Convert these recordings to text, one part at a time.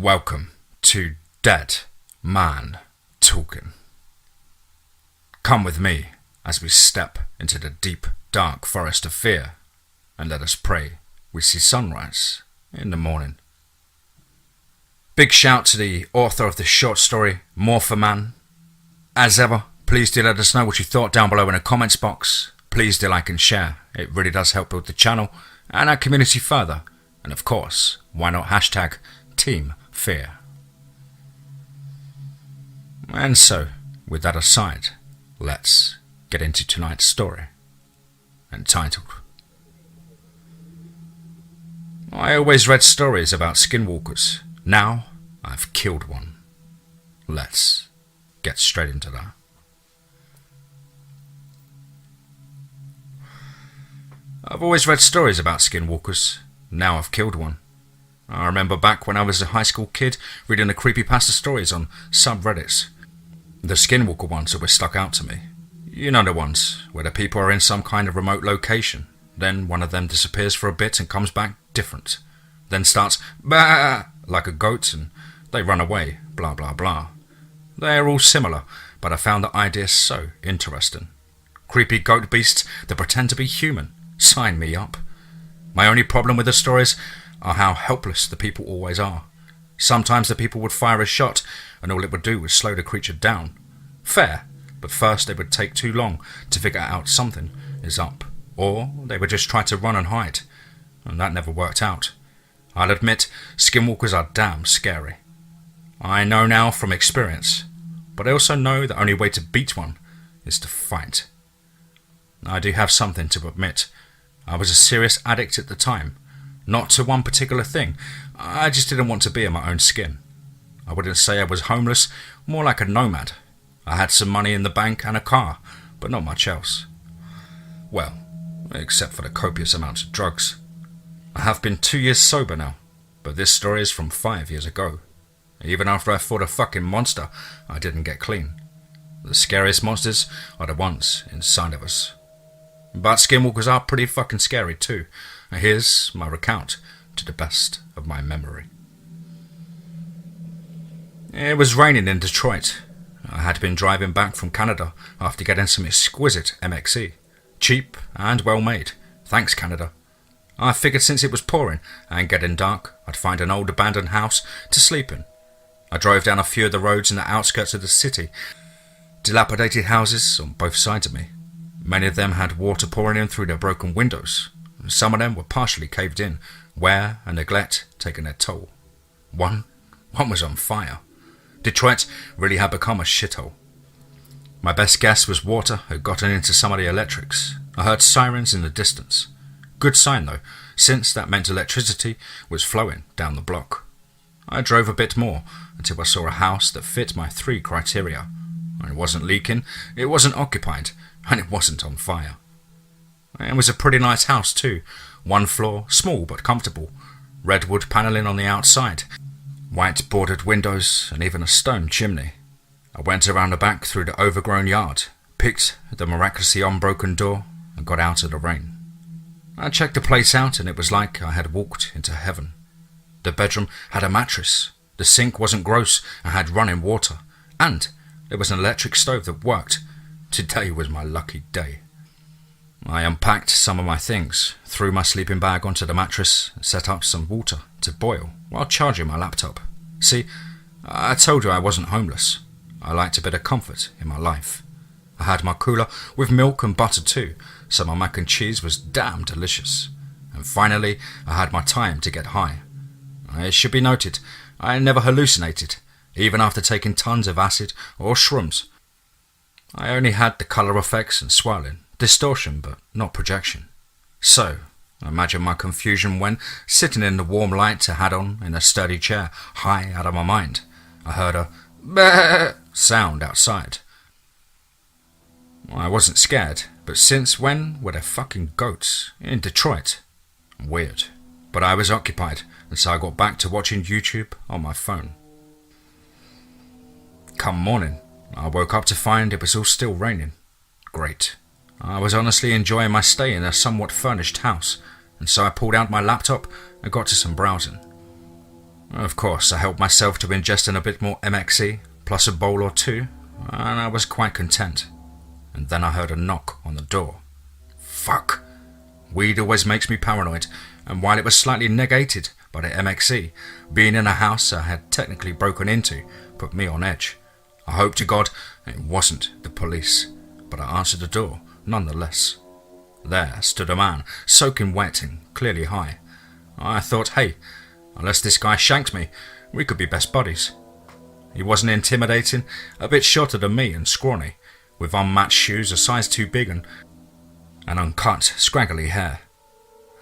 Welcome to Dead Man Talking. Come with me as we step into the deep, dark forest of fear, and let us pray we see sunrise in the morning. Big shout to the author of the short story, Morpherman. As ever, please do let us know what you thought down below in the comments box. Please do like and share. It really does help build the channel and our community further. And of course, why not hashtag TeamFEAR. And so, with that aside, let's get into tonight's story, entitled I always read stories about skinwalkers. Now I've killed one. Let's get straight into that. I've always read stories about skinwalkers. Now I've killed one. I remember back when I was a high school kid reading the creepypasta stories on subreddits. The skinwalker ones always stuck out to me. You know the ones where the people are in some kind of remote location. Then one of them disappears for a bit and comes back different. Then starts bah like a goat and they run away, blah blah blah. They are all similar, but I found the idea so interesting. Creepy goat beasts that pretend to be human. Sign me up. My only problem with the stories are how helpless the people always are. Sometimes the people would fire a shot and all it would do was slow the creature down. Fair, but first it would take too long to figure out something is up. Or they would just try to run and hide. And that never worked out. I'll admit, skinwalkers are damn scary. I know now from experience, but I also know the only way to beat one is to fight. I do have something to admit. I was a serious addict at the time. Not to one particular thing. I just didn't want to be in my own skin. I wouldn't say I was homeless, more like a nomad. I had some money in the bank and a car, but not much else. Well, except for the copious amounts of drugs. I have been 2 years sober now, but this story is from 5 years ago. Even after I fought a fucking monster, I didn't get clean. The scariest monsters are the ones inside of us. But skinwalkers are pretty fucking scary too. Here's my recount to the best of my memory. It was raining in Detroit. I had been driving back from Canada after getting some exquisite MXE. Cheap and well made. Thanks, Canada. I figured since it was pouring and getting dark, I'd find an old abandoned house to sleep in. I drove down a few of the roads in the outskirts of the city. Dilapidated houses on both sides of me. Many of them had water pouring in through their broken windows. Some of them were partially caved in, wear and neglect taking their toll. One was on fire. Detroit really had become a shithole. My best guess was water had gotten into some of the electrics. I heard sirens in the distance. Good sign though, since that meant electricity was flowing down the block. I drove a bit more until I saw a house that fit my 3 criteria. It wasn't leaking, it wasn't occupied, and it wasn't on fire. It was a pretty nice house too. 1 floor, small but comfortable. Redwood panelling on the outside. White bordered windows and even a stone chimney. I went around the back through the overgrown yard, picked the miraculously unbroken door and got out of the rain. I checked the place out and it was like I had walked into heaven. The bedroom had a mattress. The sink wasn't gross and had running water. And there was an electric stove that worked. Today was my lucky day. I unpacked some of my things, threw my sleeping bag onto the mattress, and set up some water to boil while charging my laptop. See, I told you I wasn't homeless. I liked a bit of comfort in my life. I had my cooler with milk and butter too, so my mac and cheese was damn delicious. And finally, I had my time to get high. It should be noted, I never hallucinated, even after taking tons of acid or shrooms. I only had the colour effects and swirling, distortion but not projection. So, imagine my confusion when, sitting in the warm light I had on in a sturdy chair, high out of my mind, I heard a bah sound outside. I wasn't scared, but since when were there fucking goats in Detroit? Weird. But I was occupied, and so I got back to watching YouTube on my phone. Come morning, I woke up to find it was all still raining. Great. I was honestly enjoying my stay in a somewhat furnished house, and so I pulled out my laptop and got to some browsing. Of course, I helped myself to ingesting a bit more MXE, plus a bowl or two, and I was quite content. And then I heard a knock on the door. Fuck! Weed always makes me paranoid, and while it was slightly negated by the MXE, being in a house I had technically broken into put me on edge. I hope to God it wasn't the police, but I answered the door nonetheless. There stood a man, soaking wet and clearly high. I thought, hey, unless this guy shanked me, we could be best buddies. He wasn't intimidating, a bit shorter than me and scrawny, with unmatched shoes a size too big and uncut, scraggly hair.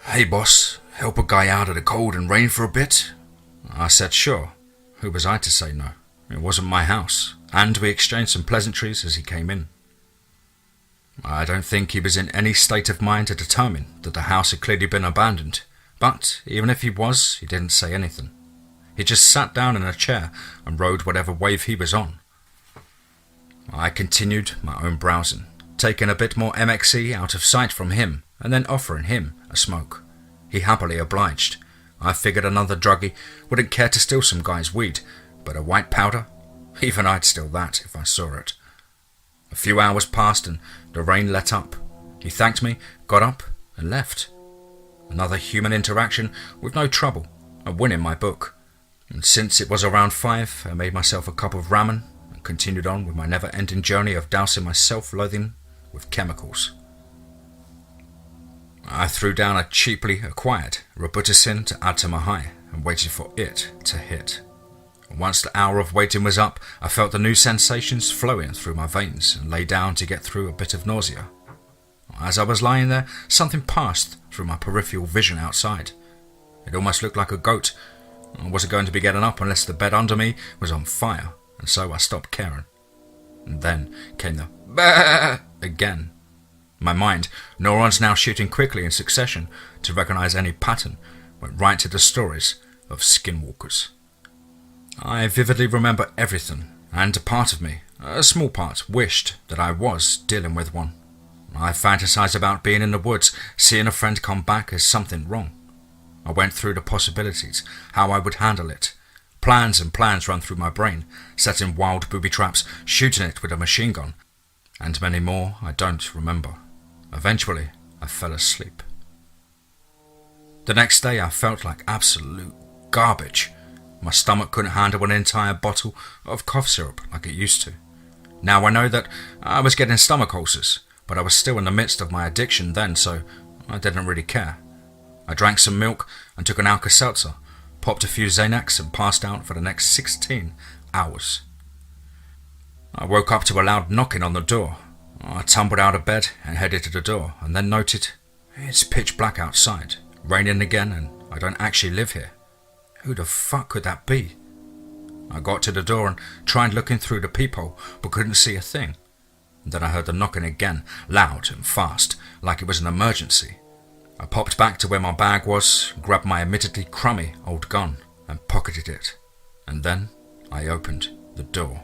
Hey boss, help a guy out of the cold and rain for a bit? I said sure. Who was I to say no? It wasn't my house, and we exchanged some pleasantries as he came in. I don't think he was in any state of mind to determine that the house had clearly been abandoned, but even if he was, he didn't say anything. He just sat down in a chair and rode whatever wave he was on. I continued my own browsing, taking a bit more MXE out of sight from him and then offering him a smoke. He happily obliged. I figured another druggie wouldn't care to steal some guy's weed, but a white powder? Even I'd steal that if I saw it. A few hours passed and the rain let up. He thanked me, got up and left. Another human interaction with no trouble, a win in my book. And since it was around 5, I made myself a cup of ramen and continued on with my never-ending journey of dousing my self-loathing with chemicals. I threw down a cheaply acquired Robitussin to add to my high and waited for it to hit. Once the hour of waiting was up, I felt the new sensations flowing through my veins and lay down to get through a bit of nausea. As I was lying there, something passed through my peripheral vision outside. It almost looked like a goat. I wasn't going to be getting up unless the bed under me was on fire, and so I stopped caring. And then came the bah again. My mind, neurons now shooting quickly in succession to recognize any pattern, went right to the stories of skinwalkers. I vividly remember everything, and a part of me, a small part, wished that I was dealing with one. I fantasized about being in the woods, seeing a friend come back as something wrong. I went through the possibilities, how I would handle it. Plans and plans ran through my brain, setting wild booby traps, shooting it with a machine gun, and many more I don't remember. Eventually, I fell asleep. The next day I felt like absolute garbage. My stomach couldn't handle an entire bottle of cough syrup like it used to. Now I know that I was getting stomach ulcers, but I was still in the midst of my addiction then, so I didn't really care. I drank some milk and took an Alka-Seltzer, popped a few Xanax and passed out for the next 16 hours. I woke up to a loud knocking on the door. I tumbled out of bed and headed to the door and then noted it's pitch black outside, raining again, and I don't actually live here. Who the fuck could that be? I got to the door and tried looking through the peephole but couldn't see a thing. And then I heard the knocking again, loud and fast, like it was an emergency. I popped back to where my bag was, grabbed my admittedly crummy old gun and pocketed it. And then I opened the door.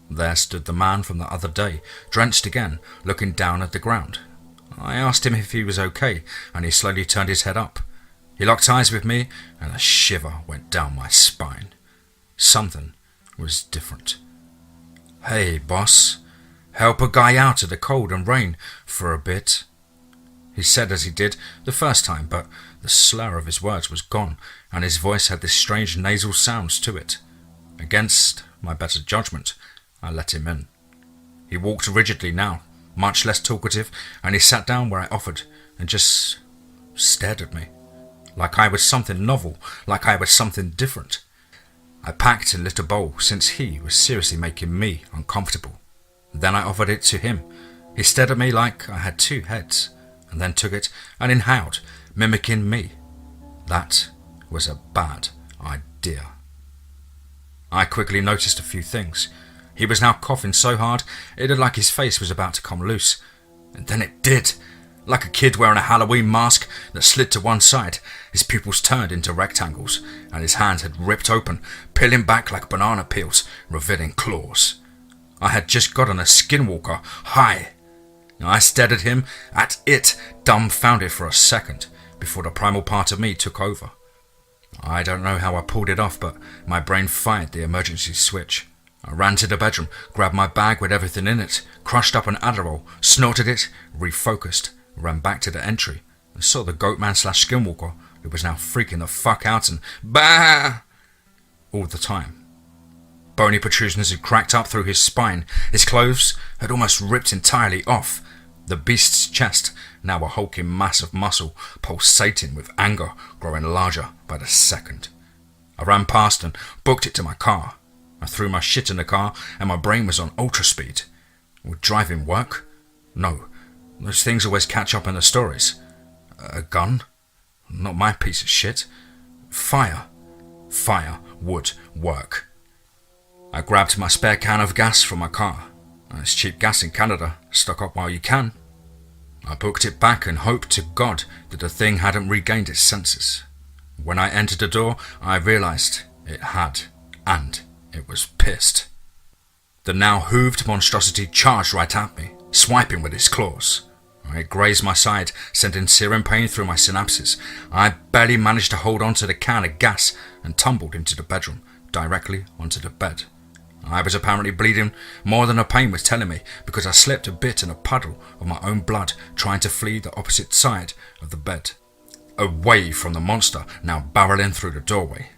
There stood the man from the other day, drenched again, looking down at the ground. I asked him if he was okay, and he slowly turned his head up. He locked eyes with me, and a shiver went down my spine. Something was different. Hey, boss, help a guy out of the cold and rain for a bit. He said as he did the first time, but the slur of his words was gone, and his voice had this strange nasal sounds to it. Against my better judgment, I let him in. He walked rigidly now, much less talkative, and he sat down where I offered and just stared at me. Like I was something novel, like I was something different. I packed and lit a bowl since he was seriously making me uncomfortable. Then I offered it to him. He stared at me like I had two heads, and then took it and inhaled, mimicking me. That was a bad idea. I quickly noticed a few things. He was now coughing so hard it looked like his face was about to come loose. And then it did. Like a kid wearing a Halloween mask that slid to one side, his pupils turned into rectangles, and his hands had ripped open, peeling back like banana peels, revealing claws. I had just gotten a skinwalker high. I stared at it, dumbfounded for a second, before the primal part of me took over. I don't know how I pulled it off, but my brain fired the emergency switch. I ran to the bedroom, grabbed my bag with everything in it, crushed up an Adderall, snorted it, refocused, ran back to the entry, and saw the goatman/skinwalker, who was now freaking the fuck out and bah all the time. Bony protrusions had cracked up through his spine. His clothes had almost ripped entirely off. The beast's chest, now a hulking mass of muscle, pulsating with anger, growing larger by the second. I ran past and booked it to my car. I threw my shit in the car and my brain was on ultra speed. Would driving work? No. Those things always catch up in the stories. A gun? Not my piece of shit. Fire. Fire would work. I grabbed my spare can of gas from my car. It's cheap gas in Canada. Stock up while you can. I booked it back and hoped to God that the thing hadn't regained its senses. When I entered the door, I realised it had, and it was pissed. The now hooved monstrosity charged right at me, swiping with its claws. It grazed my side, sending searing pain through my synapses. I barely managed to hold on to the can of gas and tumbled into the bedroom, directly onto the bed. I was apparently bleeding more than the pain was telling me, because I slipped a bit in a puddle of my own blood trying to flee the opposite side of the bed, away from the monster now barreling through the doorway.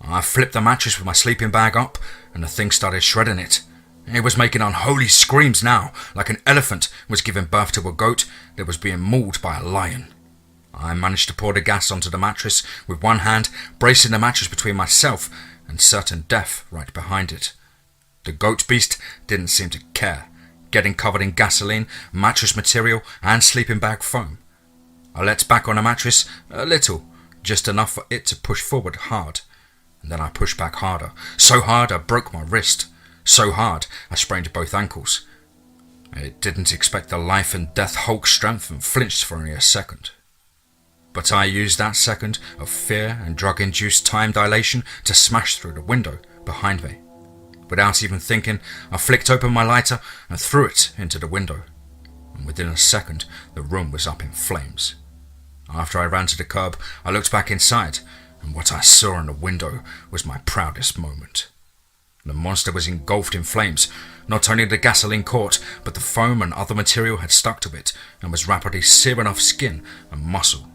I flipped the mattress with my sleeping bag up and the thing started shredding it. It was making unholy screams now, like an elephant was giving birth to a goat that was being mauled by a lion. I managed to pour the gas onto the mattress with one hand, bracing the mattress between myself and certain death right behind it. The goat beast didn't seem to care, getting covered in gasoline, mattress material and sleeping bag foam. I let back on the mattress a little, just enough for it to push forward hard, and then I pushed back harder, so hard I broke my wrist, so hard I sprained both ankles. It didn't expect the life and death Hulk strength and flinched for only a second. But I used that second of fear and drug-induced time dilation to smash through the window behind me. Without even thinking, I flicked open my lighter and threw it into the window. And within a second, the room was up in flames. After I ran to the curb, I looked back inside, and what I saw in the window was my proudest moment. The monster was engulfed in flames. Not only the gasoline caught, but the foam and other material had stuck to it and was rapidly searing off skin and muscle.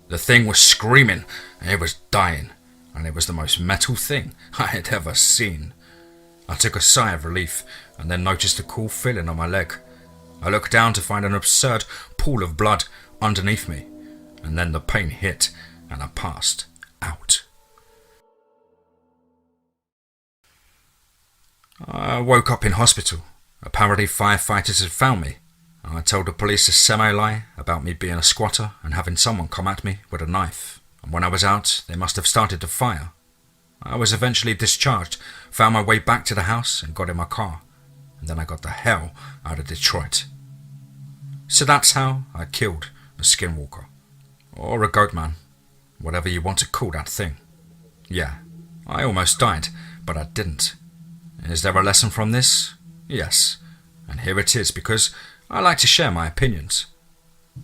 The thing was screaming, and it was dying, and it was the most metal thing I had ever seen. I took a sigh of relief and then noticed a cool feeling on my leg. I looked down to find an absurd pool of blood underneath me, and then the pain hit and I passed out. I woke up in hospital. Apparently firefighters had found me. I told the police a semi-lie about me being a squatter and having someone come at me with a knife, and when I was out they must have started to fire. I was eventually discharged, found my way back to the house and got in my car, and then I got the hell out of Detroit. So that's how I killed a skinwalker, or a goatman, whatever you want to call that thing. Yeah, I almost died, but I didn't. Is there a lesson from this? Yes, and here it is, because I like to share my opinions.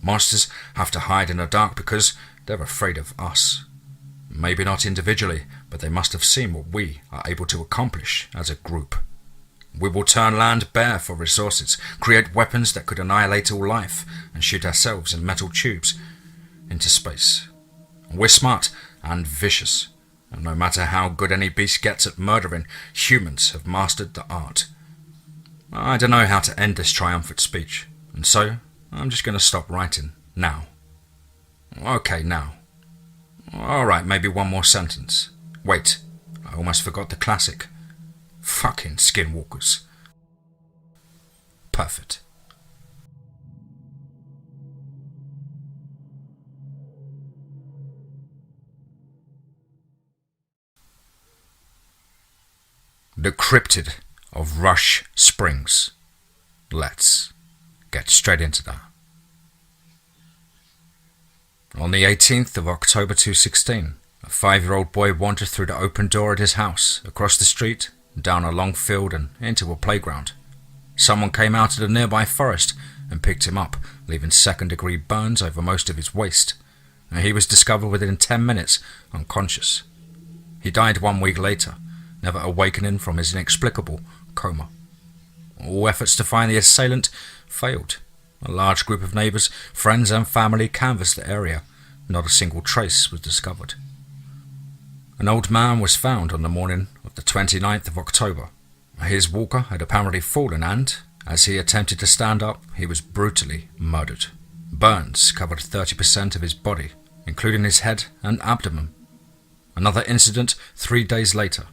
Monsters have to hide in the dark because they're afraid of us. Maybe not individually, but they must have seen what we are able to accomplish as a group. We will turn land bare for resources, create weapons that could annihilate all life, and shoot ourselves in metal tubes into space. We're smart and vicious, and no matter how good any beast gets at murdering, humans have mastered the art. I don't know how to end this triumphant speech, and so I'm just going to stop writing now. Okay, now. Alright, maybe one more sentence. Wait, I almost forgot the classic. Fucking skinwalkers. Perfect. The Cryptid of Rush Springs. Let's get straight into that. On the 18th of October 2016, a 5-year-old boy wandered through the open door at his house, across the street, down a long field and into a playground. Someone came out of the nearby forest and picked him up, leaving second-degree burns over most of his waist. He was discovered within 10 minutes, unconscious. He died 1 week later, never awakening from his inexplicable coma. All efforts to find the assailant failed. A large group of neighbours, friends and family canvassed the area. Not a single trace was discovered. An old man was found on the morning of the 29th of October. His walker had apparently fallen and, as he attempted to stand up, he was brutally murdered. Burns covered 30% of his body, including his head and abdomen. Another incident 3 days later.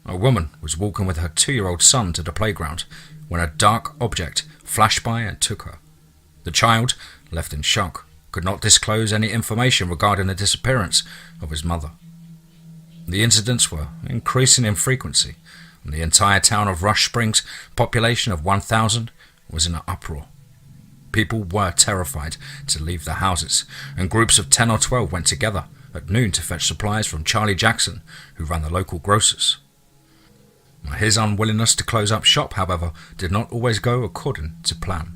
A woman was walking with her 2-year-old son to the playground when a dark object flashed by and took her. The child, left in shock, could not disclose any information regarding the disappearance of his mother. The incidents were increasing in frequency, and the entire town of Rush Springs, population of 1,000, was in an uproar. People were terrified to leave their houses, and groups of 10 or 12 went together at noon to fetch supplies from Charlie Jackson, who ran the local grocers. His unwillingness to close up shop, however, did not always go according to plan.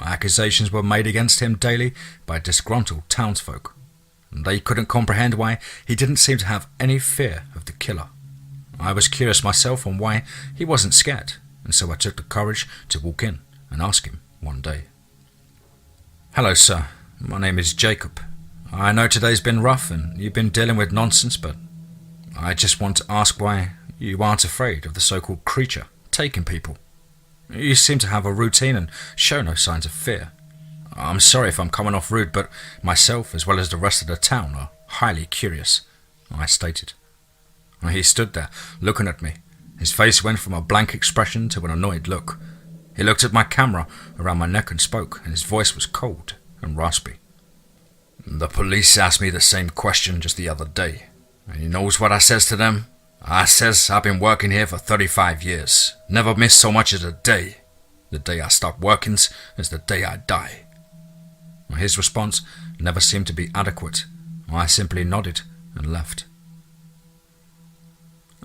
Accusations were made against him daily by disgruntled townsfolk. They couldn't comprehend why he didn't seem to have any fear of the killer. I was curious myself on why he wasn't scared, and so I took the courage to walk in and ask him one day. "Hello, sir. My name is Jacob. I know today's been rough and you've been dealing with nonsense, but I just want to ask why you aren't afraid of the so-called creature taking people. You seem to have a routine and show no signs of fear. I'm sorry if I'm coming off rude, but myself, as well as the rest of the town, are highly curious," I stated. He stood there, looking at me. His face went from a blank expression to an annoyed look. He looked at my camera around my neck and spoke, and his voice was cold and raspy. "The police asked me the same question just the other day, and you knows what I says to them? I says I've been working here for 35 years, never missed so much as a day. The day I stop working's is the day I die." His response never seemed to be adequate. I simply nodded and left.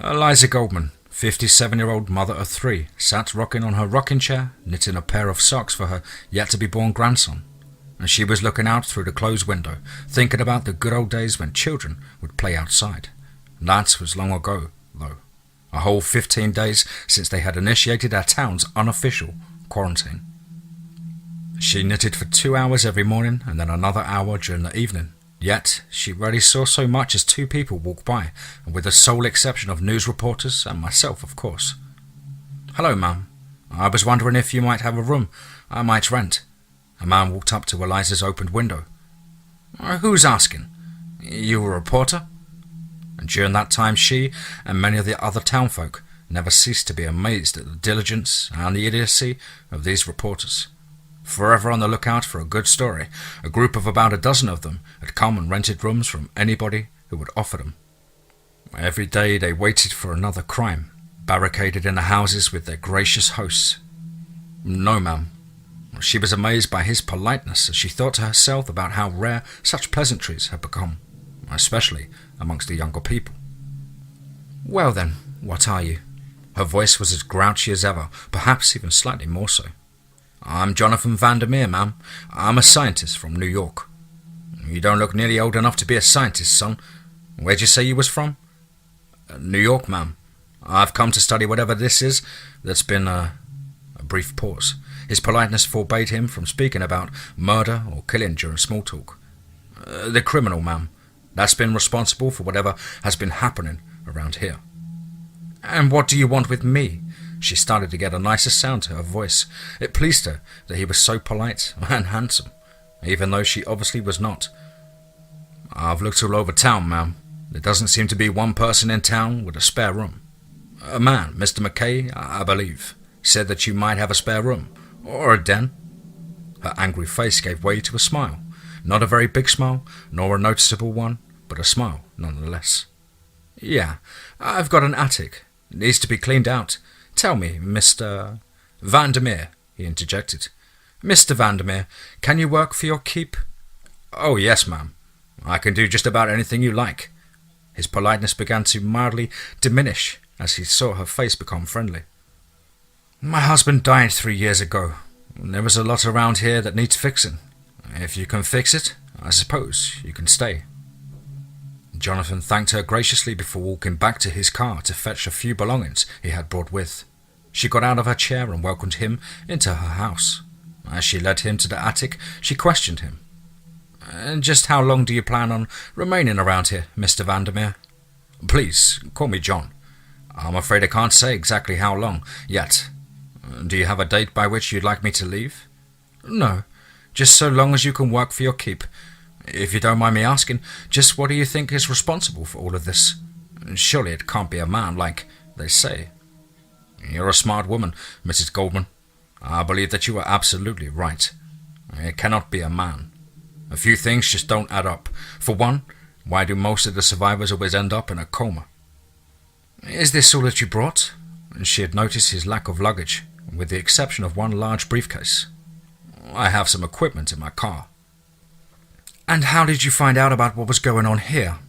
Eliza Goldman, 57-year-old mother of 3, sat rocking on her rocking chair, knitting a pair of socks for her yet-to-be-born grandson. And she was looking out through the closed window, thinking about the good old days when children would play outside. That was long ago, though. A whole 15 days since they had initiated our town's unofficial quarantine. She knitted for 2 hours every morning and then another hour during the evening. Yet, she rarely saw so much as 2 people walk by, and with the sole exception of news reporters and myself, of course. "Hello, ma'am. I was wondering if you might have a room I might rent." A man walked up to Eliza's opened window. "Who's asking? You a reporter?" And during that time she and many of the other townfolk never ceased to be amazed at the diligence and the idiocy of these reporters. Forever on the lookout for a good story, a group of about a dozen of them had come and rented rooms from anybody who would offer them. Every day they waited for another crime, barricaded in the houses with their gracious hosts. "No, ma'am." She was amazed by his politeness as she thought to herself about how rare such pleasantries had become, especially amongst the younger people. "Well then, what are you?" Her voice was as grouchy as ever, perhaps even slightly more so. "I'm Jonathan Vandermeer, ma'am. I'm a scientist from New York." "You don't look nearly old enough to be a scientist, son. Where'd you say you was from?" "New York, ma'am. I've come to study whatever this is that's been A brief pause. His politeness forbade him from speaking about murder or killing during small talk. "The criminal, ma'am. That's been responsible for whatever has been happening around here." "And what do you want with me?" She started to get a nicer sound to her voice. It pleased her that he was so polite and handsome, even though she obviously was not. "I've looked all over town, ma'am. There doesn't seem to be one person in town with a spare room. A man, Mr. McKay, I believe, said that you might have a spare room, or a den." Her angry face gave way to a smile. Not a very big smile, nor a noticeable one, but a smile nonetheless. "Yeah, I've got an attic. It needs to be cleaned out. Tell me, Mr. Vandermeer," he interjected. "Mr. Vandermeer, can you work for your keep?" "Oh, yes, ma'am. I can do just about anything you like." His politeness began to mildly diminish as he saw her face become friendly. "My husband died 3 years ago. There is a lot around here that needs fixing. If you can fix it, I suppose you can stay." Jonathan thanked her graciously before walking back to his car to fetch a few belongings he had brought with. She got out of her chair and welcomed him into her house. As she led him to the attic, she questioned him. "And just how long do you plan on remaining around here, Mr. Vandermeer?" "Please, call me John. I'm afraid I can't say exactly how long, yet. Do you have a date by which you'd like me to leave?" "No, just so long as you can work for your keep. If you don't mind me asking, just what do you think is responsible for all of this? Surely it can't be a man like they say." "You're a smart woman, Mrs. Goldman. I believe that you are absolutely right. It cannot be a man. A few things just don't add up. For one, why do most of the survivors always end up in a coma?" "Is this all that you brought?" She had noticed his lack of luggage, with the exception of one large briefcase. "I have some equipment in my car." "And how did you find out about what was going on here?"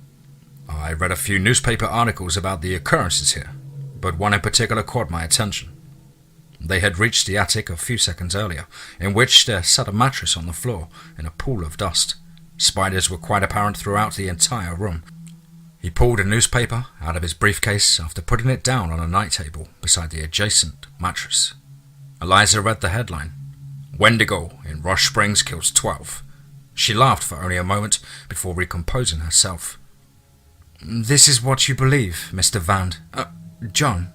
"I read a few newspaper articles about the occurrences here, but one in particular caught my attention. They had reached the attic a few seconds earlier, in which there sat a mattress on the floor in a pool of dust. Spiders were quite apparent throughout the entire room." He pulled a newspaper out of his briefcase after putting it down on a night table beside the adjacent mattress. Eliza read the headline, "Wendigo in Rush Springs kills 12. She laughed for only a moment before recomposing herself. "This is what you believe, Mr. John?"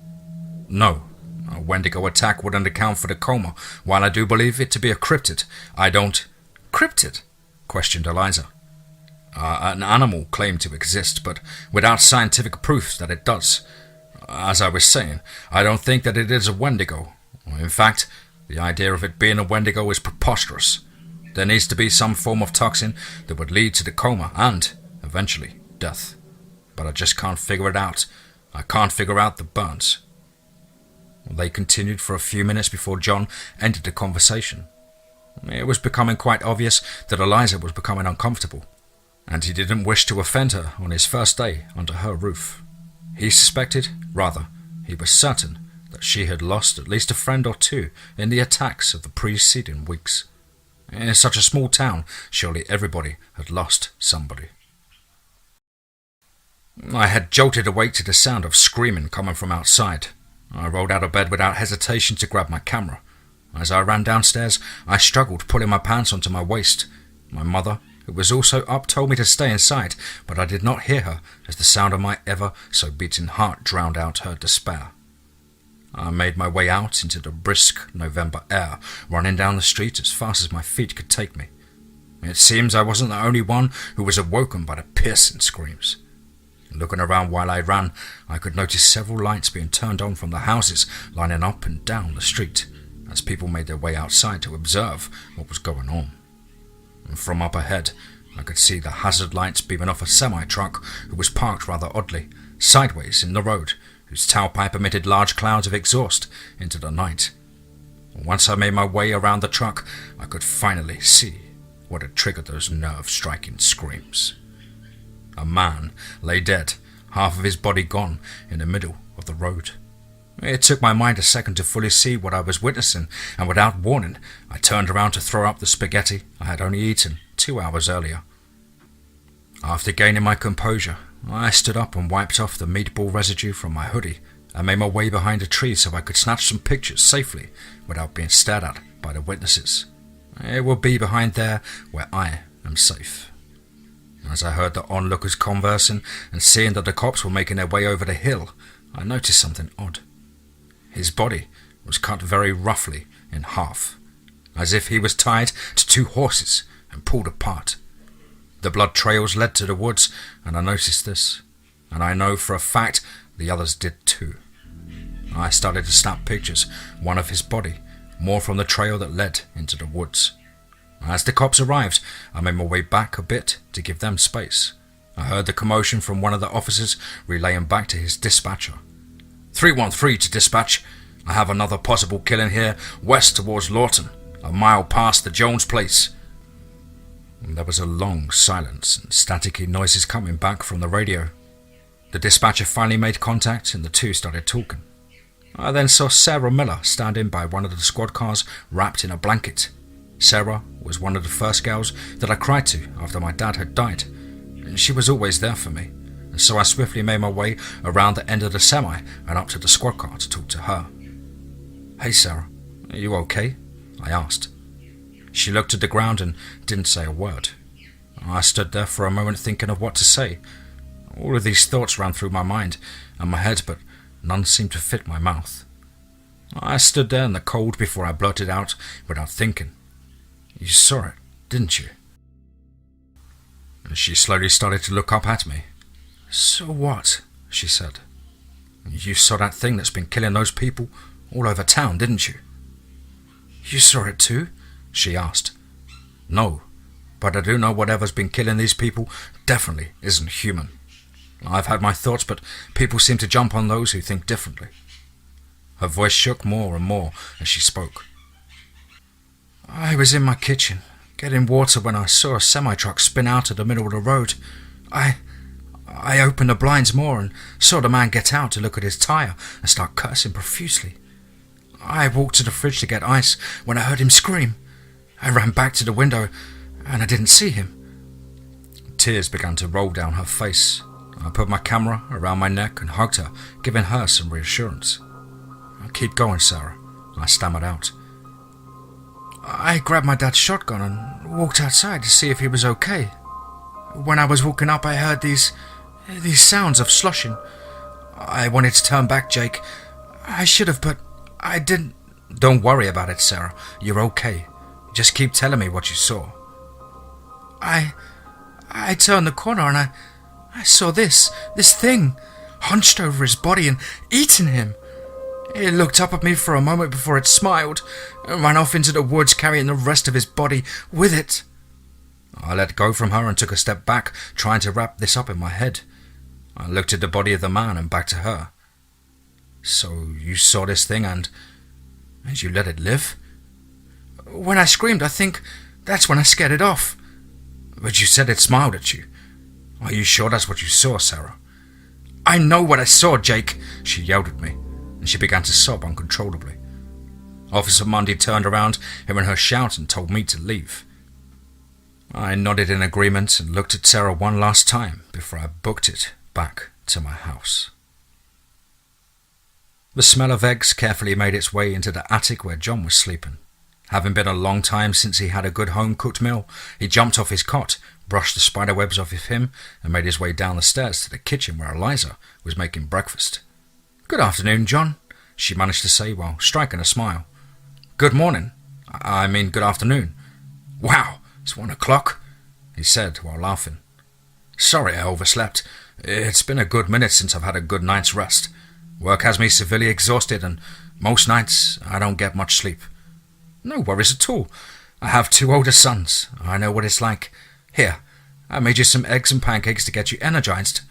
"No. A Wendigo attack wouldn't account for the coma. While I do believe it to be a cryptid, I don't—" "Cryptid?" questioned Eliza. An animal claimed to exist, but without scientific proof that it does. As I was saying, I don't think that it is a Wendigo. In fact, the idea of it being a Wendigo is preposterous. There needs to be some form of toxin that would lead to the coma and, eventually, death. But I just can't figure it out. I can't figure out the burns." They continued for a few minutes before John ended the conversation. It was becoming quite obvious that Eliza was becoming uncomfortable, and he didn't wish to offend her on his first day under her roof. He suspected, rather, he was certain, that she had lost at least a friend or two in the attacks of the preceding weeks. In such a small town, surely everybody had lost somebody. I had jolted awake to the sound of screaming coming from outside. I rolled out of bed without hesitation to grab my camera. As I ran downstairs, I struggled pulling my pants onto my waist. My mother, who was also up, told me to stay inside, but I did not hear her as the sound of my ever-so-beating heart drowned out her despair. I made my way out into the brisk November air, running down the street as fast as my feet could take me. It seems I wasn't the only one who was awoken by the piercing screams. Looking around while I ran, I could notice several lights being turned on from the houses lining up and down the street, as people made their way outside to observe what was going on. And from up ahead, I could see the hazard lights beaming off a semi-truck who was parked rather oddly, sideways in the road, whose tailpipe emitted large clouds of exhaust into the night. Once I made my way around the truck, I could finally see what had triggered those nerve-striking screams. A man lay dead, half of his body gone, in the middle of the road. It took my mind a second to fully see what I was witnessing, and without warning, I turned around to throw up the spaghetti I had only eaten 2 hours earlier. After gaining my composure, I stood up and wiped off the meatball residue from my hoodie and made my way behind a tree so I could snatch some pictures safely without being stared at by the witnesses. It will be behind there where I am safe. As I heard the onlookers conversing and seeing that the cops were making their way over the hill, I noticed something odd. His body was cut very roughly in half, as if he was tied to 2 horses and pulled apart. The blood trails led to the woods, and I noticed this, and I know for a fact the others did too. I started to snap pictures, one of his body, more from the trail that led into the woods. As the cops arrived, I made my way back a bit to give them space. I heard the commotion from one of the officers relaying back to his dispatcher. 313 to dispatch. I have another possible killing here, west towards Lawton, a mile past the Jones place. There was a long silence and staticky noises coming back from the radio. The dispatcher finally made contact and the two started talking. I then saw Sarah Miller standing by one of the squad cars wrapped in a blanket. Sarah was one of the first girls that I cried to after my dad had died. She was always there for me, and so I swiftly made my way around the end of the semi and up to the squad car to talk to her. "Hey Sarah, are you okay?" I asked. She looked at the ground and didn't say a word. I stood there for a moment thinking of what to say. All of these thoughts ran through my mind and my head, but none seemed to fit my mouth. I stood there in the cold before I blurted out without thinking. "You saw it, didn't you?" And she slowly started to look up at me. "So what?" she said. "You saw that thing that's been killing those people all over town, didn't you?" "You saw it too?" she asked. "No, but I do know whatever's been killing these people definitely isn't human. I've had my thoughts, but people seem to jump on those who think differently." Her voice shook more and more as she spoke. "I was in my kitchen, getting water when I saw a semi-truck spin out of the middle of the road. I opened the blinds more and saw the man get out to look at his tyre and start cursing profusely. I walked to the fridge to get ice when I heard him scream. I ran back to the window and I didn't see him." Tears began to roll down her face. I put my camera around my neck and hugged her, giving her some reassurance. "Keep going, Sarah," I stammered out. "I grabbed my dad's shotgun and walked outside to see if he was okay. When I was walking up, I heard these sounds of slushing. I wanted to turn back, Jake. I should have, but I didn't." "Don't worry about it, Sarah. You're okay. Just keep telling me what you saw." I turned the corner and I saw this thing hunched over his body and eating him. It looked up at me for a moment before it smiled and ran off into the woods carrying the rest of his body with it." I let go from her and took a step back, trying to wrap this up in my head. I looked at the body of the man and back to her. "So you saw this thing and you let it live?" "When I screamed, I think that's when I scared it off." "But you said it smiled at you. Are you sure that's what you saw, Sarah?" "I know what I saw, Jake," she yelled at me, and she began to sob uncontrollably. Officer Mundy turned around, hearing her shout, and told me to leave. I nodded in agreement and looked at Sarah one last time before I booked it back to my house. The smell of eggs carefully made its way into the attic where John was sleeping. Having been a long time since he had a good home-cooked meal, he jumped off his cot, brushed the spiderwebs off of him, and made his way down the stairs to the kitchen where Eliza was making breakfast. "Good afternoon, John," she managed to say while striking a smile. "Good morning. I mean good afternoon. Wow, it's 1 o'clock, he said while laughing. "Sorry I overslept. It's been a good minute since I've had a good night's rest. Work has me severely exhausted and most nights I don't get much sleep." "No worries at all. I have 2 older sons. I know what it's like. Here, I made you some eggs and pancakes to get you energized."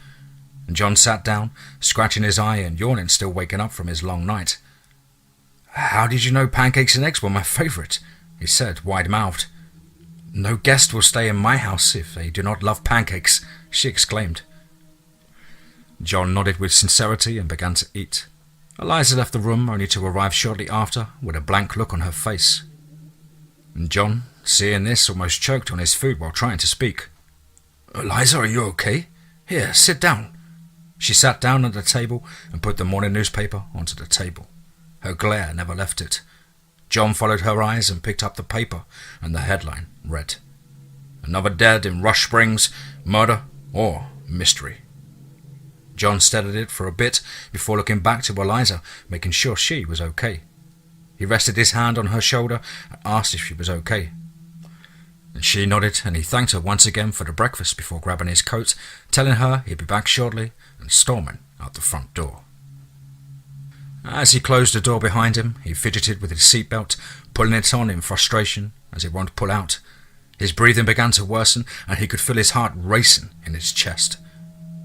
And John sat down, scratching his eye and yawning, still waking up from his long night. "How did you know pancakes and eggs were my favorite?" he said, wide-mouthed. "No guest will stay in my house if they do not love pancakes," she exclaimed. John nodded with sincerity and began to eat. Eliza left the room only to arrive shortly after with a blank look on her face. And John, seeing this, almost choked on his food while trying to speak. "Eliza, are you okay? Here, sit down." She sat down at the table and put the morning newspaper onto the table. Her glare never left it. John followed her eyes and picked up the paper, and the headline read, "Another dead in Rush Springs, murder or mystery." John stared at it for a bit before looking back to Eliza, making sure she was okay. He rested his hand on her shoulder and asked if she was okay. And she nodded, and he thanked her once again for the breakfast before grabbing his coat, telling her he'd be back shortly, and storming out the front door. As he closed the door behind him, he fidgeted with his seatbelt, pulling it on in frustration as it won't pull out. His breathing began to worsen, and he could feel his heart racing in his chest.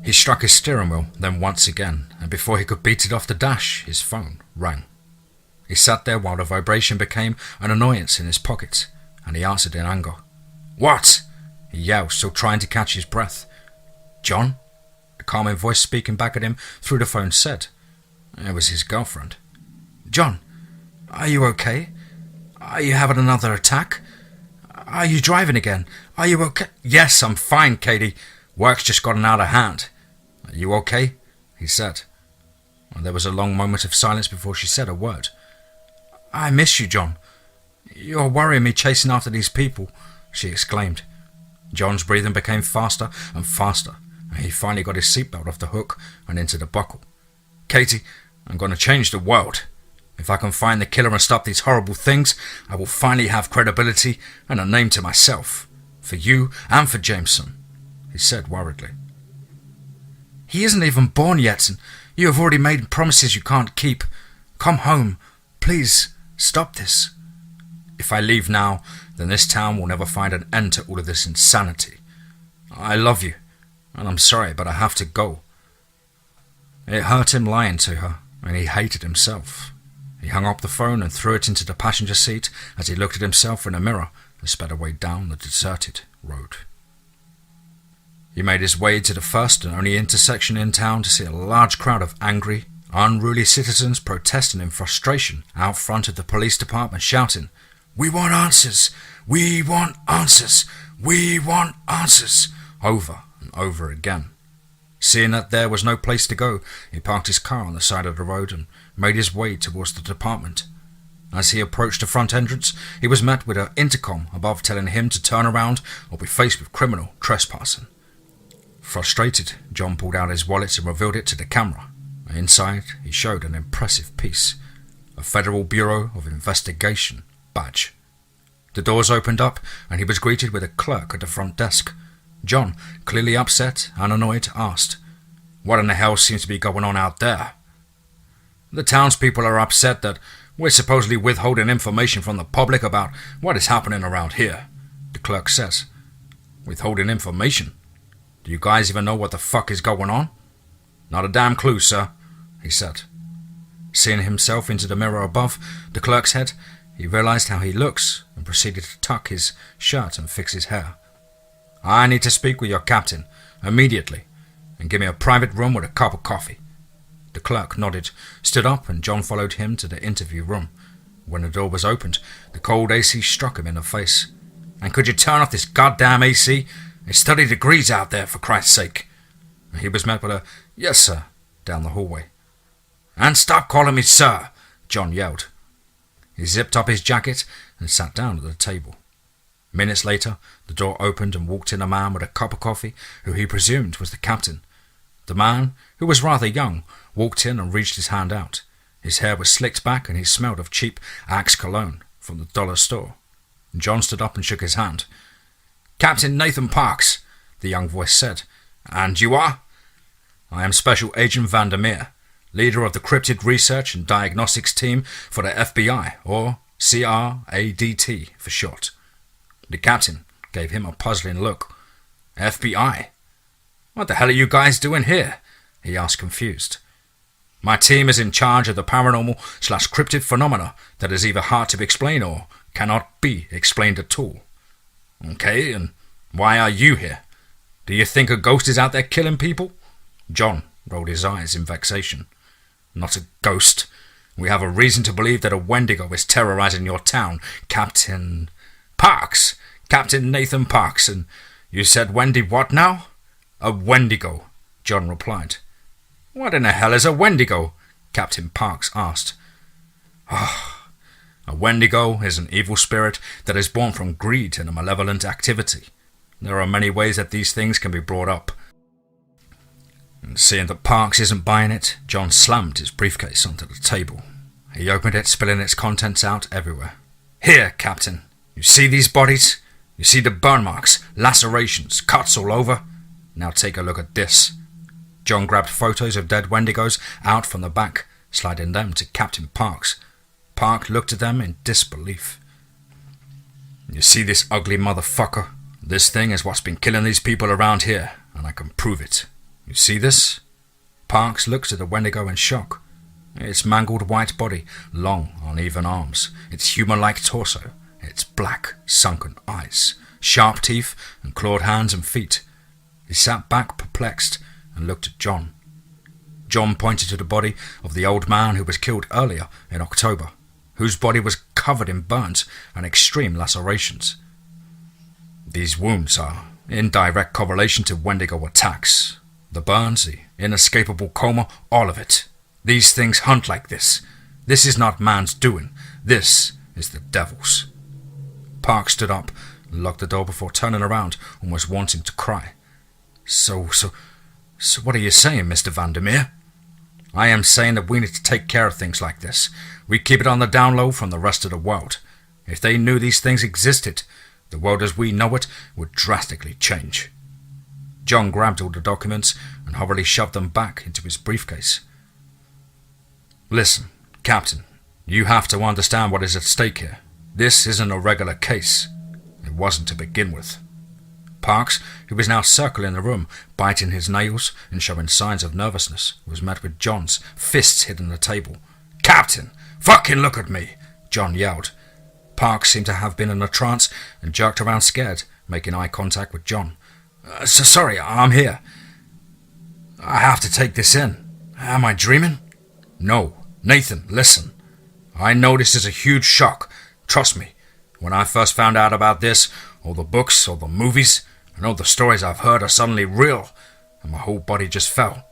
He struck his steering wheel, then once again, and before he could beat it off the dash, his phone rang. He sat there while the vibration became an annoyance in his pocket, and he answered in anger. "What?" he yelled, still trying to catch his breath. "John?" The calming voice speaking back at him through the phone said. It was his girlfriend. "John, are you okay? Are you having another attack? Are you driving again? Are you okay?" "Yes, I'm fine, Katie. Work's just gotten out of hand." "Are you okay?" he said. And there was a long moment of silence before she said a word. "I miss you, John. You're worrying me chasing after these people," she exclaimed. John's breathing became faster and faster, and he finally got his seatbelt off the hook and into the buckle. "Katie, I'm going to change the world. If I can find the killer and stop these horrible things, I will finally have credibility and a name to myself. For you and for Jameson," he said worriedly. "He isn't even born yet, and you have already made promises you can't keep. Come home. Please, stop this. If I leave now, then this town will never find an end to all of this insanity. I love you, and I'm sorry, but I have to go." It hurt him lying to her, and he hated himself. He hung up the phone and threw it into the passenger seat as he looked at himself in a mirror and sped away down the deserted road. He made his way to the first and only intersection in town to see a large crowd of angry, unruly citizens protesting in frustration out front of the police department, shouting, "We want answers! We want answers! We want answers!" over and over again. Seeing that there was no place to go, he parked his car on the side of the road and made his way towards the department. As he approached the front entrance, he was met with an intercom above telling him to turn around or be faced with criminal trespassing. Frustrated, John pulled out his wallet and revealed it to the camera. Inside, he showed an impressive piece, a Federal Bureau of Investigation badge. The doors opened up and he was greeted with a clerk at the front desk. John, clearly upset and annoyed, asked, "What in the hell seems to be going on out there?" "The townspeople are upset that we're supposedly withholding information from the public about what is happening around here," the clerk says. "Withholding information? Do you guys even know what the fuck is going on?" "Not a damn clue, sir," he said. Seeing himself into the mirror above the clerk's head, he realized how he looks and proceeded to tuck his shirt and fix his hair. "I need to speak with your captain, immediately, and give me a private room with a cup of coffee." The clerk nodded, stood up, and John followed him to the interview room. When the door was opened, the cold AC struck him in the face. "And could you turn off this goddamn AC? It's 30 degrees out there, for Christ's sake." He was met with a "Yes, sir," down the hallway. "And stop calling me sir," John yelled. He zipped up his jacket and sat down at the table. Minutes later, the door opened and walked in a man with a cup of coffee who he presumed was the captain. The man, who was rather young, walked in and reached his hand out. His hair was slicked back and he smelled of cheap Axe cologne from the dollar store. John stood up and shook his hand. "Captain Nathan Parks," the young voice said. "And you are?" "I am Special Agent Vandermeer, leader of the Cryptid Research and Diagnostics Team for the FBI, or CRADT for short." The captain gave him a puzzling look. "FBI? What the hell are you guys doing here?" he asked, confused. "My team is in charge of the paranormal/cryptid phenomena that is either hard to explain or cannot be explained at all." "Okay, and why are you here? Do you think a ghost is out there killing people?" John rolled his eyes in vexation. "Not a ghost. We have a reason to believe that a Wendigo is terrorizing your town, Captain Parks. Captain Nathan Parks. And you said Wendy what now?" "A Wendigo," John replied. "What in the hell is a Wendigo?" Captain Parks asked. A Wendigo is an evil spirit that is born from greed and a malevolent activity. There are many ways that these things can be brought up." And seeing that Parks isn't buying it, John slammed his briefcase onto the table. He opened it, spilling its contents out everywhere. "Here, Captain. You see these bodies? You see the burn marks, lacerations, cuts all over? Now take a look at this." John grabbed photos of dead Wendigos out from the back, sliding them to Captain Parks. Park looked at them in disbelief. "You see this ugly motherfucker? This thing is what's been killing these people around here, and I can prove it. You see this?" Parks looked at the Wendigo in shock. Its mangled white body, long, uneven arms, its human-like torso, its black, sunken eyes, sharp teeth, and clawed hands and feet. He sat back perplexed and looked at John. John pointed to the body of the old man who was killed earlier in October, whose body was covered in burns and extreme lacerations. "These wounds are in direct correlation to Wendigo attacks. The burns, the inescapable coma, all of it. These things hunt like this. This is not man's doing. This is the devil's. Park stood up and locked the door before turning around, almost wanting to cry. So what are you saying, Mr. Vandermeer? I am saying that we need to take care of things like this. We keep it on the down low from the rest of the world. If they knew these things existed, the world as we know it would drastically change. John grabbed all the documents and hurriedly shoved them back into his briefcase. Listen, Captain, you have to understand what is at stake here. This isn't a regular case. It wasn't to begin with. Parks, who was now circling the room, biting his nails and showing signs of nervousness, was met with John's fists hitting the table. "Captain, fucking look at me!" John yelled. Parks seemed to have been in a trance and jerked around scared, making eye contact with John. Sorry, I'm here. I have to take this in. Am I dreaming?" "No. Nathan, listen. I know this is a huge shock. Trust me. When I first found out about this, all the books, all the movies, and all the stories I've heard are suddenly real, and my whole body just fell.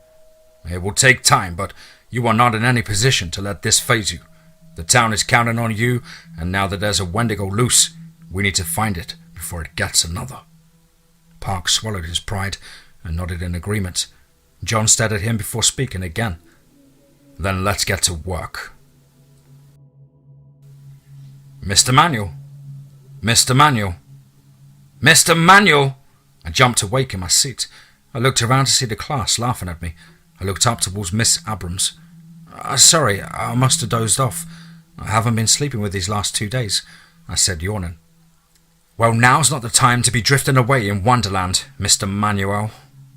It will take time, but you are not in any position to let this faze you. The town is counting on you, and now that there's a Wendigo loose, we need to find it before it gets another." Park swallowed his pride and nodded in agreement. John stared at him before speaking again. "Then let's get to work." "Mr. Manuel! Mr. Manuel! Mr. Manuel!" I jumped awake in my seat. I looked around to see the class laughing at me. I looked up towards Miss Abrams. Sorry, I must have dozed off. I haven't been sleeping with these last 2 days," I said, yawning. "Well, now's not the time to be drifting away in Wonderland, Mr. Manuel.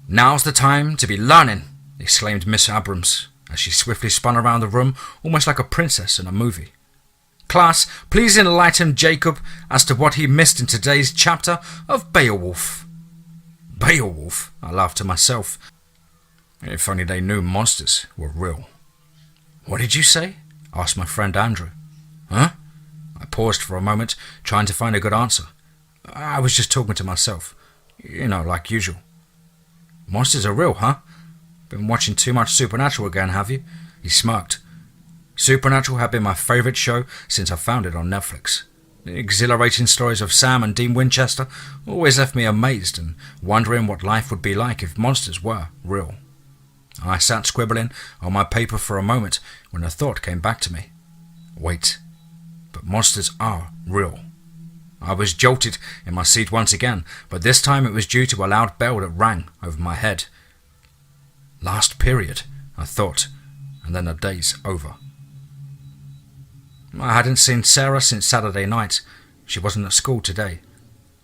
Now's the time to be learning," exclaimed Miss Abrams, as she swiftly spun around the room, almost like a princess in a movie. "Class, please enlighten Jacob as to what he missed in today's chapter of Beowulf." "Beowulf?" I laughed to myself. If only they knew monsters were real. "What did you say?" asked my friend Andrew. "Huh?" I paused for a moment, trying to find a good answer. I was just talking to myself. Like usual. "Monsters are real, huh? Been watching too much Supernatural again, have you?" He smirked. Supernatural had been my favourite show since I found it on Netflix. The exhilarating stories of Sam and Dean Winchester always left me amazed and wondering what life would be like if monsters were real. I sat scribbling on my paper for a moment when a thought came back to me. Wait, but monsters are real. I was jolted in my seat once again, but this time it was due to a loud bell that rang over my head. Last period, I thought, and then the day's over. I hadn't seen Sarah since Saturday night. She wasn't at school today.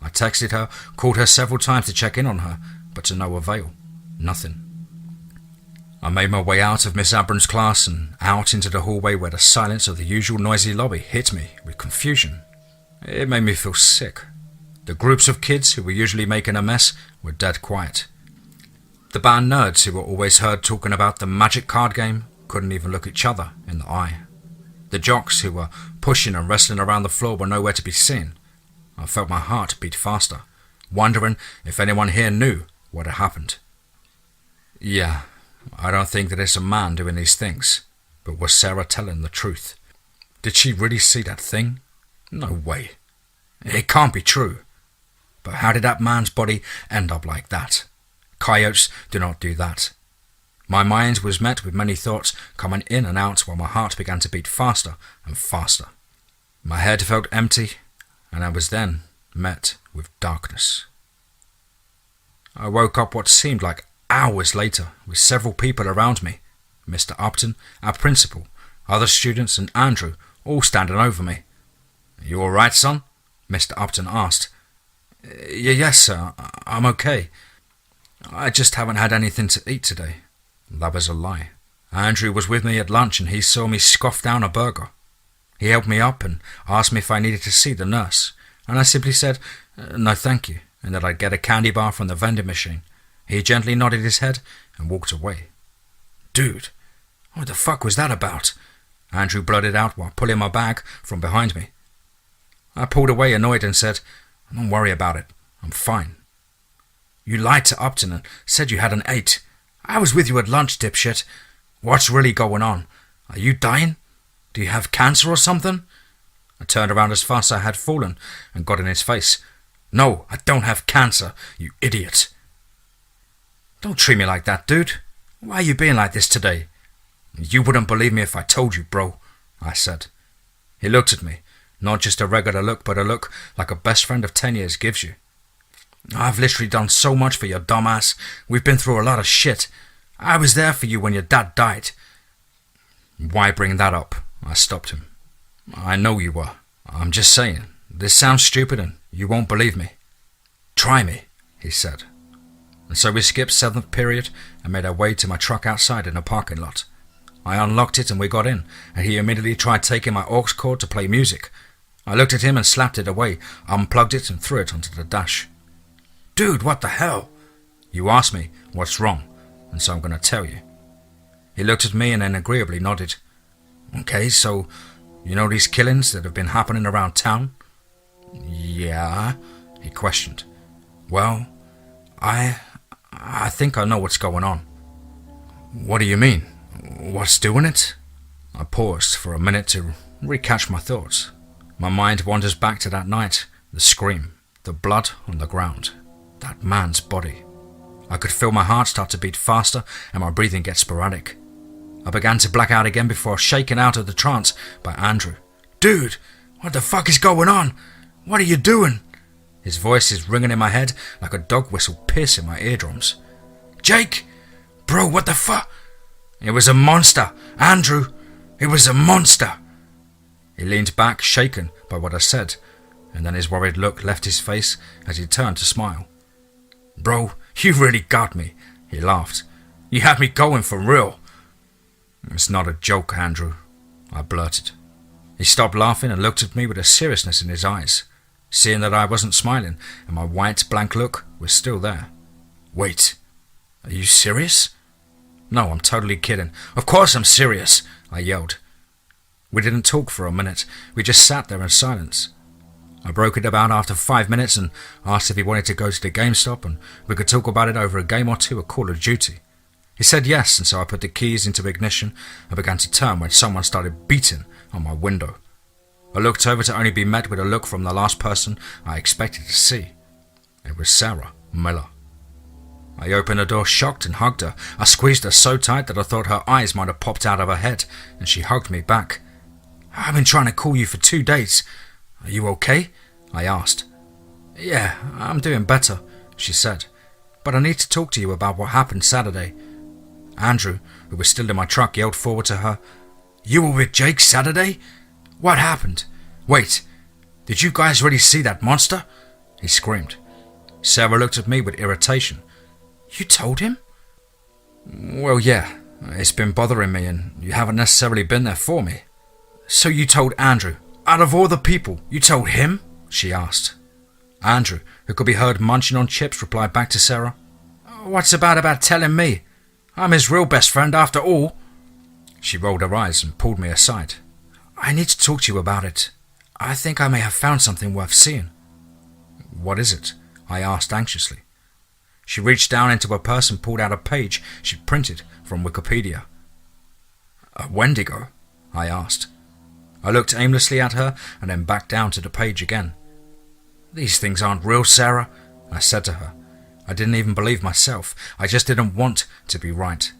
I texted her, called her several times to check in on her, but to no avail. Nothing. I made my way out of Miss Abrams' class and out into the hallway where the silence of the usual noisy lobby hit me with confusion. It made me feel sick. The groups of kids who were usually making a mess were dead quiet. The band nerds who were always heard talking about the magic card game couldn't even look each other in the eye. The jocks who were pushing and wrestling around the floor were nowhere to be seen. I felt my heart beat faster, wondering if anyone here knew what had happened. Yeah, I don't think that it's a man doing these things, but was Sarah telling the truth? Did she really see that thing? No way. It can't be true. But how did that man's body end up like that? Coyotes do not do that. My mind was met with many thoughts coming in and out while my heart began to beat faster and faster. My head felt empty, and I was then met with darkness. I woke up what seemed like hours later with several people around me. Mr. Upton, our principal, other students and Andrew all standing over me. "You all right, son?" Mr. Upton asked. Yes, sir. I'm okay. I just haven't had anything to eat today." That was a lie. Andrew was with me at lunch and he saw me scoff down a burger. He helped me up and asked me if I needed to see the nurse, and I simply said, no thank you, and that I'd get a candy bar from the vending machine. He gently nodded his head and walked away. "Dude, what the fuck was that about?" Andrew blurted out while pulling my bag from behind me. I pulled away annoyed and said, "Don't worry about it. I'm fine." "You lied to Upton and said you had an 8. I was with you at lunch, dipshit. What's really going on? Are you dying? Do you have cancer or something? I turned around as fast as I had fallen and got in his face. No, I don't have cancer, you idiot. Don't treat me like that, dude. Why are you being like this today? You wouldn't believe me if I told you, bro, I said. He looked at me, not just a regular look, but a look like a best friend of 10 years gives you. I've literally done so much for your dumbass. We've been through a lot of shit. I was there for you when your dad died. Why bring that up? I stopped him. I know you were. I'm just saying. This sounds stupid and you won't believe me. Try me, he said. And so we skipped 7th period and made our way to my truck outside in a parking lot. I unlocked it and we got in, and he immediately tried taking my aux cord to play music. I looked at him and slapped it away, unplugged it and threw it onto the dash. Dude, what the hell? You asked me what's wrong, and so I'm going to tell you. He looked at me and then agreeably nodded. Okay, so you know these killings that have been happening around town? Yeah, he questioned. Well, I think I know what's going on. What do you mean? What's doing it? I paused for a minute to recatch my thoughts. My mind wanders back to that night, the scream, the blood on the ground, that man's body. I could feel my heart start to beat faster and my breathing get sporadic. I began to black out again before shaken out of the trance by Andrew. Dude, what the fuck is going on? What are you doing? His voice is ringing in my head like a dog whistle piercing my eardrums. Jake! Bro, what the fuck? It was a monster, Andrew. It was a monster. He leaned back, shaken by what I said, and then his worried look left his face as he turned to smile. Bro, you really got me, he laughed. You had me going for real. It's not a joke, Andrew, I blurted. He stopped laughing and looked at me with a seriousness in his eyes, seeing that I wasn't smiling and my white, blank look was still there. Wait, are you serious? No, I'm totally kidding. Of course I'm serious, I yelled. We didn't talk for a minute. We just sat there in silence. I broke it about after 5 minutes and asked if he wanted to go to the GameStop and we could talk about it over a game or two of Call of Duty. He said yes, and so I put the keys into ignition and began to turn when someone started beating on my window. I looked over to only be met with a look from the last person I expected to see. It was Sarah Miller. I opened the door shocked and hugged her. I squeezed her so tight that I thought her eyes might have popped out of her head, and she hugged me back. I've been trying to call you for 2 days. Are you okay? I asked. Yeah, I'm doing better, she said. But I need to talk to you about what happened Saturday. Andrew, who was still in my truck, yelled forward to her. You were with Jake Saturday? What happened? Wait, did you guys really see that monster? He screamed. Sarah looked at me with irritation. You told him? Well, yeah. It's been bothering me and you haven't necessarily been there for me. So you told Andrew? Out of all the people, you told him? She asked. Andrew, who could be heard munching on chips, replied back to Sarah. What's it about telling me? I'm his real best friend after all. She rolled her eyes and pulled me aside. I need to talk to you about it. I think I may have found something worth seeing. What is it? I asked anxiously. She reached down into her purse and pulled out a page she'd printed from Wikipedia. A Wendigo? I asked. I looked aimlessly at her and then back down to the page again. These things aren't real, Sarah, I said to her. I didn't even believe myself. I just didn't want to be right.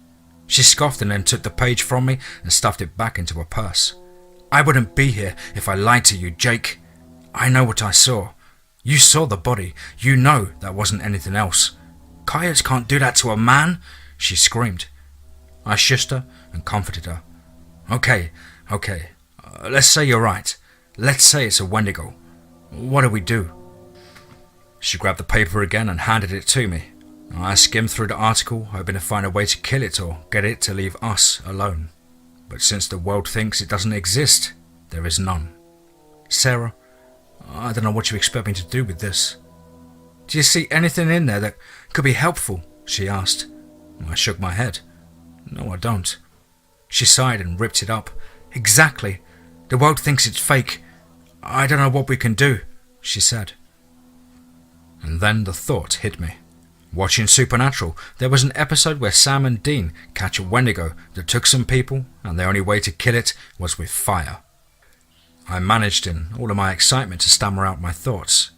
She scoffed and then took the page from me and stuffed it back into her purse. I wouldn't be here if I lied to you, Jake. I know what I saw. You saw the body. You know that wasn't anything else. Coyotes can't do that to a man, she screamed. I shushed her and comforted her. Okay. Let's say you're right. Let's say it's a Wendigo. What do we do? She grabbed the paper again and handed it to me. I skimmed through the article, hoping to find a way to kill it or get it to leave us alone. But since the world thinks it doesn't exist, there is none. Sarah, I don't know what you expect me to do with this. Do you see anything in there that could be helpful? She asked. I shook my head. No, I don't. She sighed and ripped it up. Exactly. The world thinks it's fake. I don't know what we can do, she said. And then the thought hit me. Watching Supernatural, there was an episode where Sam and Dean catch a Wendigo that took some people, and the only way to kill it was with fire. I managed in all of my excitement to stammer out my thoughts.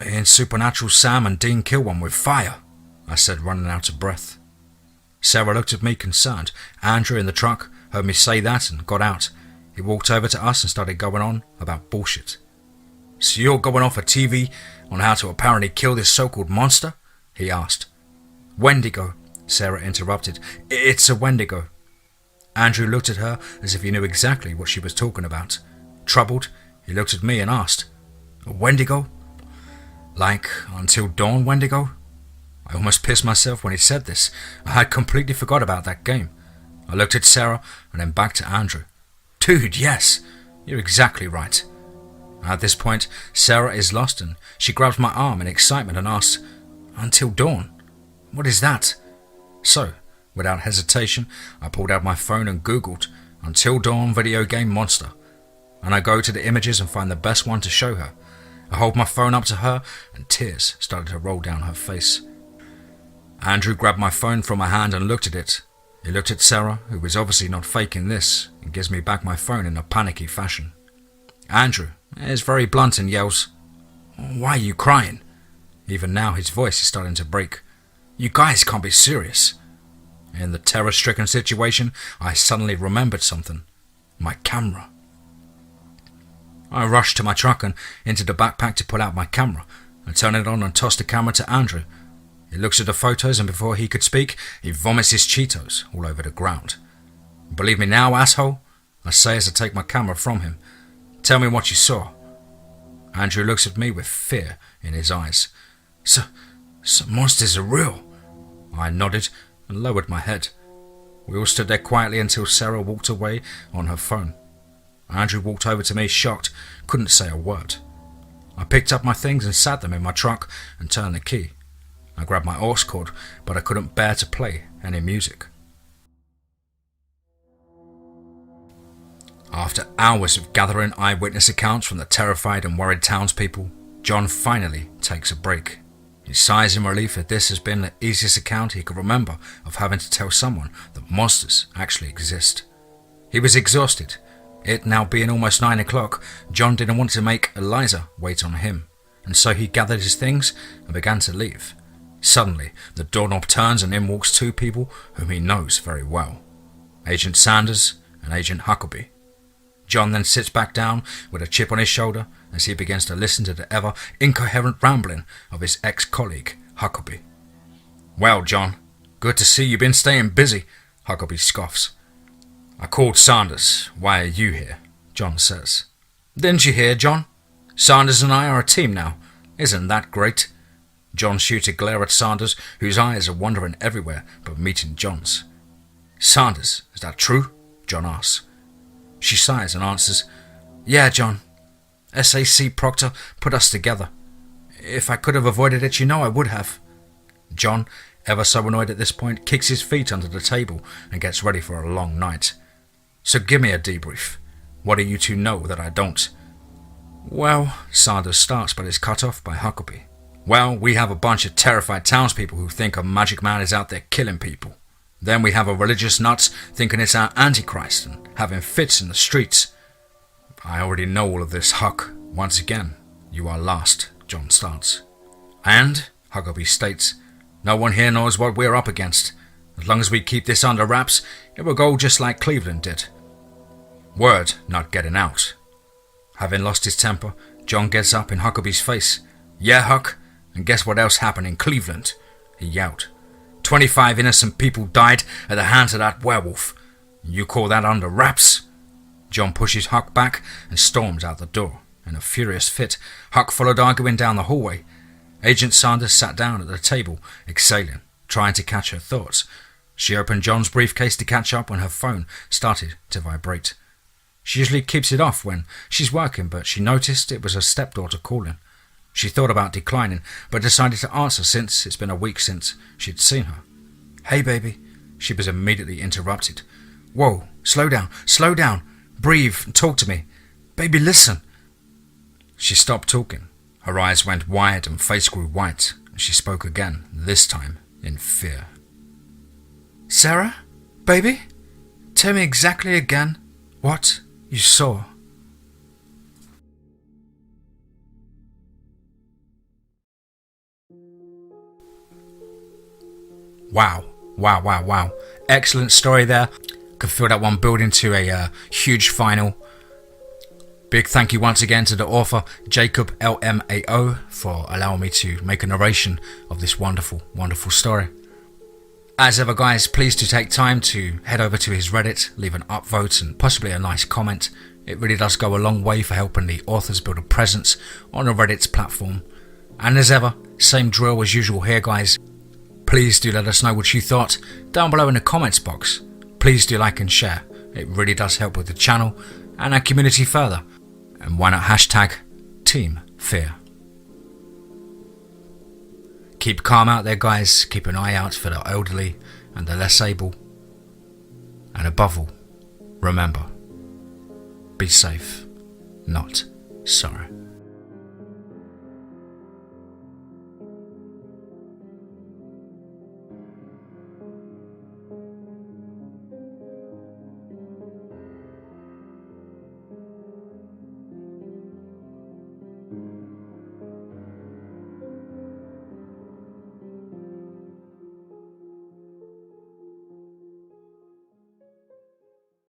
In Supernatural, Sam and Dean kill one with fire, I said, running out of breath. Sarah looked at me concerned. Andrew in the truck heard me say that and got out. He walked over to us and started going on about bullshit. So you're going off a TV on how to apparently kill this so-called monster? He asked. Wendigo, Sarah interrupted. It's a Wendigo. Andrew looked at her as if he knew exactly what she was talking about. Troubled, he looked at me and asked, a Wendigo? Like Until Dawn Wendigo? I almost pissed myself when he said this. I had completely forgot about that game. I looked at Sarah and then back to Andrew. Dude, yes, you're exactly right. At this point, Sarah is lost and she grabs my arm in excitement and asks, Until Dawn? What is that? So, without hesitation, I pulled out my phone and Googled Until Dawn video game monster. And I go to the images and find the best one to show her. I hold my phone up to her and tears started to roll down her face. Andrew grabbed my phone from my hand and looked at it. He looked at Sarah, who was obviously not faking this, and gives me back my phone in a panicky fashion. Andrew is very blunt and yells, Why are you crying? Even now his voice is starting to break. You guys can't be serious. In the terror-stricken situation, I suddenly remembered something. My camera. I rushed to my truck and into the backpack to pull out my camera. I turn it on and toss the camera to Andrew. He looks at the photos and before he could speak, he vomits his Cheetos all over the ground. Believe me now, asshole? I say as I take my camera from him. Tell me what you saw. Andrew looks at me with fear in his eyes. Some monsters are real. I nodded and lowered my head. We all stood there quietly until Sarah walked away on her phone. Andrew walked over to me shocked, couldn't say a word. I picked up my things and sat them in my truck and turned the key. I grabbed my aux cord, but I couldn't bear to play any music. After hours of gathering eyewitness accounts from the terrified and worried townspeople, John finally takes a break. He sighs in relief that this has been the easiest account he could remember of having to tell someone that monsters actually exist. He was exhausted. It now being almost 9 o'clock, John didn't want to make Eliza wait on him, and so he gathered his things and began to leave. Suddenly, the doorknob turns and in walks two people whom he knows very well, Agent Sanders and Agent Huckabee. John then sits back down with a chip on his shoulder as he begins to listen to the ever incoherent rambling of his ex-colleague, Huckabee. Well, John, good to see you've been staying busy, Huckabee scoffs. I called Sanders. Why are you here? John says. Didn't you hear, John? Sanders and I are a team now. Isn't that great? John shoots a glare at Sanders, whose eyes are wandering everywhere but meeting John's. Sanders, is that true? John asks. She sighs and answers, Yeah, John. SAC Proctor put us together. If I could have avoided it, you know I would have. John, ever so annoyed at this point, kicks his feet under the table and gets ready for a long night. So give me a debrief. What do you two know that I don't? Well, Sanders starts but is cut off by Huckabee. Well, we have a bunch of terrified townspeople who think a magic man is out there killing people. Then we have a religious nuts thinking it's our Antichrist and having fits in the streets. I already know all of this, Huck. Once again, you are last, John starts. And, Huckabee states, no one here knows what we're up against. As long as we keep this under wraps, it will go just like Cleveland did. Word not getting out. Having lost his temper, John gets up in Huckabee's face. Yeah, Huck, and guess what else happened in Cleveland? He yelled. 25 innocent people died at the hands of that werewolf. You call that under wraps? John pushes Huck back and storms out the door. In a furious fit, Huck followed arguing down the hallway. Agent Sanders sat down at the table, exhaling, trying to catch her thoughts. She opened John's briefcase to catch up when her phone started to vibrate. She usually keeps it off when she's working, but she noticed it was her stepdaughter calling. She thought about declining, but decided to answer since it's been a week since she'd seen her. Hey, baby. She was immediately interrupted. Whoa, slow down. Breathe and talk to me. Baby, listen. She stopped talking. Her eyes went wide and face grew white. She spoke again, this time in fear. "Sarah? Baby? Tell me exactly again what you saw." Wow. Excellent story there. Could feel that one building to a huge final. Big thank you once again to the author, JakobLmao, for allowing me to make a narration of this wonderful, wonderful story. As ever, guys, please do take time to head over to his Reddit, leave an upvote and possibly a nice comment. It really does go a long way for helping the authors build a presence on the Reddit's platform. And as ever, same drill as usual here, guys. Please do let us know what you thought down below in the comments box. Please do like and share. It really does help with the channel and our community further. And why not hashtag TeamFEAR. Keep calm out there, guys. Keep an eye out for the elderly and the less able. And above all, remember, be safe, not sorry.